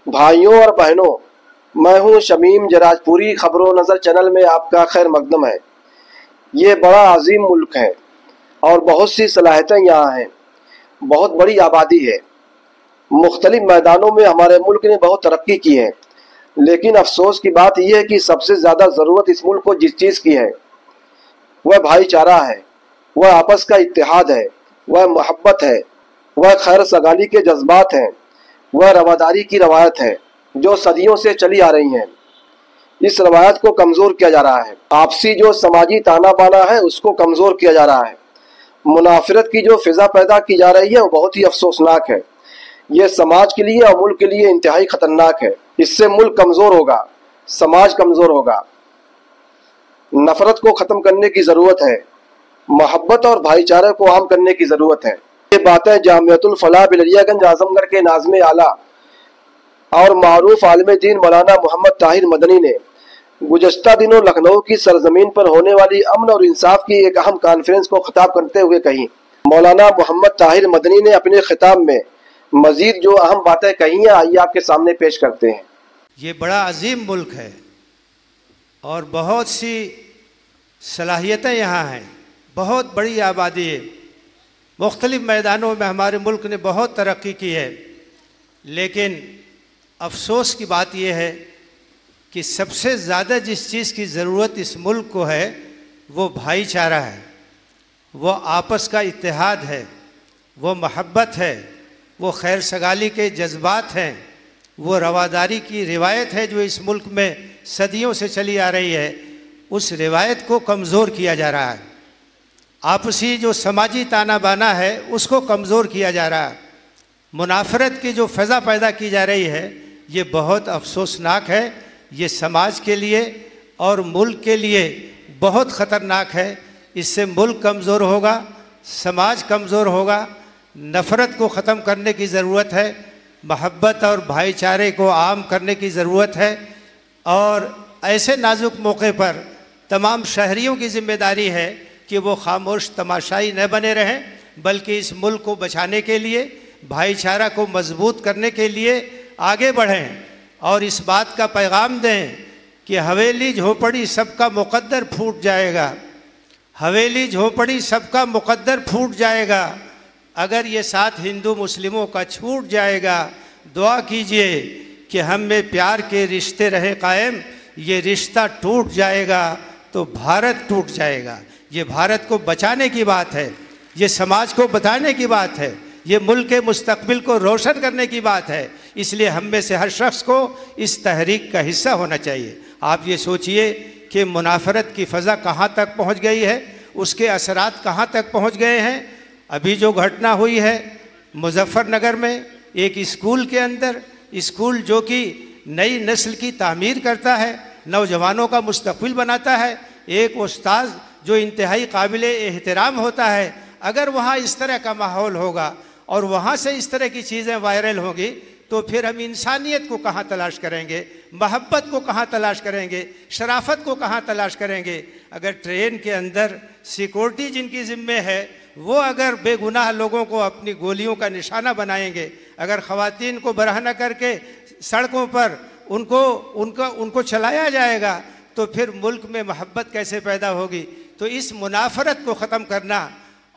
भाइयों और बहनों, मैं हूं शमीम जराजपुरी। खबरों नज़र चैनल में आपका खैर मकदम है। ये बड़ा अजीम मुल्क है और बहुत सी सलाहियतें यहाँ हैं। बहुत बड़ी आबादी है। मुख्तलिफ मैदानों में हमारे मुल्क ने बहुत तरक्की की है, लेकिन अफसोस की बात यह है कि सबसे ज़्यादा ज़रूरत इस मुल्क को जिस चीज़ की है वह भाईचारा है, वह आपस का इत्तेहाद है, वह मोहब्बत है, वह खैर सगाली के जज्बात हैं, वह रवादारी की रवायत है जो सदियों से चली आ रही हैं। इस रवायत को कमज़ोर किया जा रहा है। आपसी जो समाजी ताना बाना है उसको कमज़ोर किया जा रहा है। मुनाफरत की जो फिज़ा पैदा की जा रही है वो बहुत ही अफसोसनाक है। ये समाज के लिए और मुल्क के लिए इंतहाई ख़तरनाक है। इससे मुल्क कमज़ोर होगा, समाज कमज़ोर होगा। नफ़रत को ख़त्म करने की ज़रूरत है, मोहब्बत और भाईचारे को आम करने की ज़रूरत है। ये बातें जामियतुल फलाह बिलरियागंज आज़मगढ़ के नाज़िम आला और मारूफ आलिम दीन मौलाना मोहम्मद ताहिर मदनी ने गुज़श्ता दिनों लखनऊ की सरजमीन पर होने वाली अमन और इंसाफ की एक अहम कॉन्फ्रेंस को खिताब करते हुए कही। मौलाना मोहम्मद ताहिर मदनी ने अपने खिताब में मजीद जो अहम बातें कही हैं, आइए आपके सामने पेश करते हैं। ये बड़ा अजीम मुल्क है और बहुत सी सलाहियतें यहाँ हैं, बहुत बड़ी आबादी है। मुख्तलिफ मैदानों में हमारे मुल्क ने बहुत तरक्की की है, लेकिन अफसोस की बात यह है कि सबसे ज़्यादा जिस चीज़ की ज़रूरत इस मुल्क को है वो भाईचारा है, वो आपस का इत्तेहाद है, वो मोहब्बत है, वो खैर सगाली के जज्बात हैं, वो रवादारी की रिवायत है जो इस मुल्क में सदियों से चली आ रही है। उस रिवायत को कमज़ोर किया जा रहा है। आपसी जो समाजी ताना बाना है उसको कमज़ोर किया जा रहा है। मुनाफरत की जो फ़ज़ा पैदा की जा रही है ये बहुत अफसोसनाक है। ये समाज के लिए और मुल्क के लिए बहुत ख़तरनाक है। इससे मुल्क कमज़ोर होगा, समाज कमज़ोर होगा। नफ़रत को ख़त्म करने की ज़रूरत है, मोहब्बत और भाईचारे को आम करने की ज़रूरत है। और ऐसे नाजुक मौके पर तमाम शहरियों की ज़िम्मेदारी है कि वो खामोश तमाशाई न बने रहें, बल्कि इस मुल्क को बचाने के लिए, भाईचारा को मजबूत करने के लिए आगे बढ़ें और इस बात का पैगाम दें कि हवेली झोपड़ी सबका मुक़द्दर फूट जाएगा। हवेली झोपड़ी सबका मुक़द्दर फूट जाएगा। अगर ये साथ हिंदू मुस्लिमों का छूट जाएगा, दुआ कीजिए कि हम में प्यार के रिश्ते रहे कायम। ये रिश्ता टूट जाएगा तो भारत टूट जाएगा। ये भारत को बचाने की बात है, ये समाज को बताने की बात है, ये मुल्क के मुस्तकबिल को रोशन करने की बात है। इसलिए हम में से हर शख्स को इस तहरीक का हिस्सा होना चाहिए। आप ये सोचिए कि मुनाफरत की फ़ज़ा कहाँ तक पहुँच गई है, उसके असरात कहाँ तक पहुँच गए हैं। अभी जो घटना हुई है मुज़फ़्फ़रनगर में एक स्कूल के अंदर, स्कूल जो कि नई नस्ल की तामीर करता है, नौजवानों का मुस्तकबिल बनाता है, एक उस्ताद जो इंतहाई काबिल एहतराम होता है, अगर वहाँ इस तरह का माहौल होगा और वहाँ से इस तरह की चीज़ें वायरल होंगी तो फिर हम इंसानियत को कहाँ तलाश करेंगे, मोहब्बत को कहाँ तलाश करेंगे, शराफत को कहाँ तलाश करेंगे। अगर ट्रेन के अंदर सिक्योरिटी जिनकी ज़िम्मे है वो अगर बेगुनाह लोगों को अपनी गोलियों का निशाना बनाएंगे, अगर ख़वातीन को बरहना करके सड़कों पर उनको चलाया जाएगा तो फिर मुल्क में मोहब्बत कैसे पैदा होगी। तो इस मुनाफरत को ख़त्म करना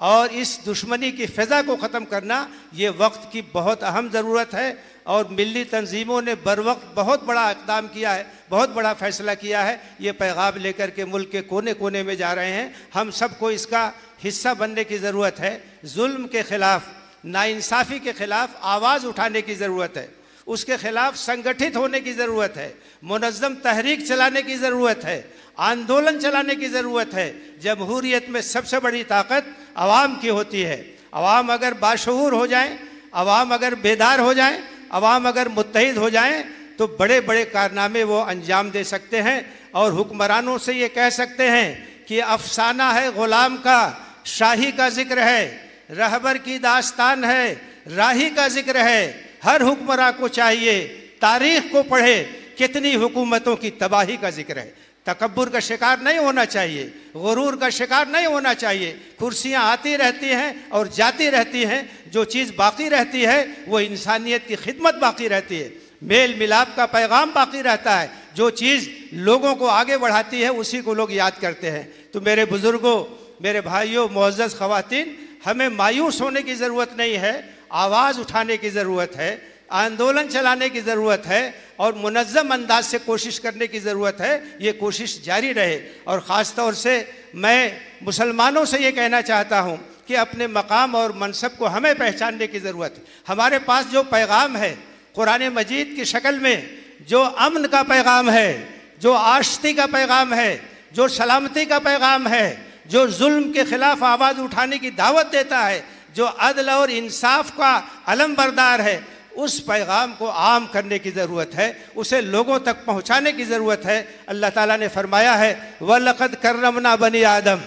और इस दुश्मनी की फ़ज़ा को ख़त्म करना ये वक्त की बहुत अहम ज़रूरत है। और मिली तंजीमों ने बर वक्त बहुत बड़ा इक़दाम किया है, बहुत बड़ा फ़ैसला किया है। ये पैगाम लेकर के मुल्क के कोने कोने में जा रहे हैं। हम सबको इसका हिस्सा बनने की ज़रूरत है। जुल्म के ख़िलाफ़, नाइंसाफ़ी के ख़िलाफ़ आवाज़ उठाने की ज़रूरत है, उसके ख़िलाफ़ संगठित होने की ज़रूरत है, मुनज़्ज़म तहरीक चलाने की ज़रूरत है, आंदोलन चलाने की ज़रूरत है। जमहूरियत में सबसे बड़ी ताकत अवाम की होती है। अवाम अगर बाशऊर हो जाएं, अवाम अगर बेदार हो जाएं, अवाम अगर मुत्तहिद हो जाएं तो बड़े बड़े कारनामे वो अंजाम दे सकते हैं। और हुक्मरानों से ये कह सकते हैं कि अफसाना है ग़ुलाम का, शाही का ज़िक्र है, रहबर की दास्तान है, राही का ज़िक्र है। हर हुक्मरान को चाहिए तारीख़ को पढ़े, कितनी हुकूमतों की तबाही का ज़िक्र है। तकब्बुर का शिकार नहीं होना चाहिए, गुरूर का शिकार नहीं होना चाहिए। कुर्सियाँ आती रहती हैं और जाती रहती हैं, जो चीज़ बाकी रहती है वो इंसानियत की खिदमत बाकी रहती है। मेल मिलाप का पैगाम बाकी रहता है। जो चीज़ लोगों को आगे बढ़ाती है उसी को लोग याद करते हैं। तो मेरे बुज़ुर्गों, मेरे भाइयों, मुअज़्ज़ज़ ख़वातीन, हमें मायूस होने की ज़रूरत नहीं है, आवाज़ उठाने की ज़रूरत है, आंदोलन चलाने की ज़रूरत है और मुनज़्ज़म अंदाज से कोशिश करने की ज़रूरत है। ये कोशिश जारी रहे। और ख़ास तौर से मैं मुसलमानों से ये कहना चाहता हूँ कि अपने मकाम और मनसब को हमें पहचानने की ज़रूरत है। हमारे पास जो पैगाम है कुरान मजीद की शक्ल में, जो अमन का पैगाम है, जो आश्ती का पैगाम है, जो सलामती का पैगाम है, जो जुल्म के ख़िलाफ़ आवाज़ उठाने की दावत देता है, जो अदल और इंसाफ का अलम बरदार है, उस पैगाम को आम करने की ज़रूरत है, उसे लोगों तक पहुँचाने की ज़रूरत है। अल्लाह ताला ने फरमाया है, वलक़द कर्रमना बनी आदम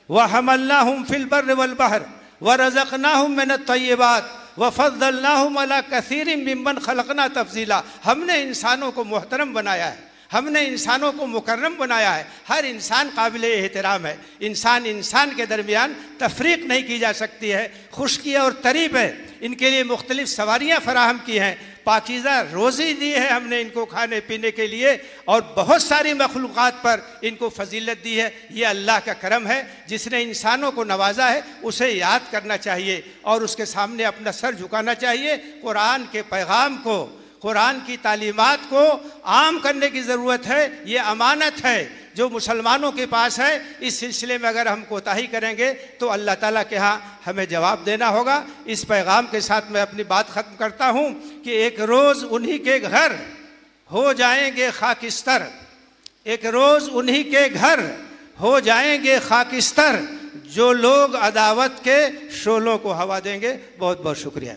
व हमलनाहुम फिल बर्रि वल बहर व रज़क़नाहुम मिनत तय्यिबात व फ़ज़्ज़लनाहुम अला कसीरिम मिम्मन ख़लक़ना तफ़ज़ीला। हमने इंसानों को मोहतरम बनाया है, हमने इंसानों को मुकर्रम बनाया है। हर इंसान काबिल एहतराम है। इंसान इंसान के दरमियान तफरीक नहीं की जा सकती है। खुशकी और तरीब है, इनके लिए मुख्तलिफ सवारियाँ फराहम की हैं, पाकीज़ा रोज़ी दी है हमने इनको खाने पीने के लिए, और बहुत सारी मखलूक़ात पर इनको फजीलत दी है। ये अल्लाह का करम है। जिसने इंसानों को नवाजा है उसे याद करना चाहिए और उसके सामने अपना सर झुकाना चाहिए। कुरान के पैगाम को, कुरान की तालीमात को आम करने की ज़रूरत है। ये अमानत है जो मुसलमानों के पास है। इस सिलसिले में अगर हम कोताही करेंगे तो अल्लाह ताला के यहाँ हमें जवाब देना होगा। इस पैगाम के साथ मैं अपनी बात ख़त्म करता हूँ कि एक रोज़ उन्हीं के घर हो जाएंगे खाकिस्तर, एक रोज़ उन्हीं के घर हो जाएंगे खाकिस्तर, जो लोग अदावत के शोलों को हवा देंगे। बहुत बहुत शुक्रिया।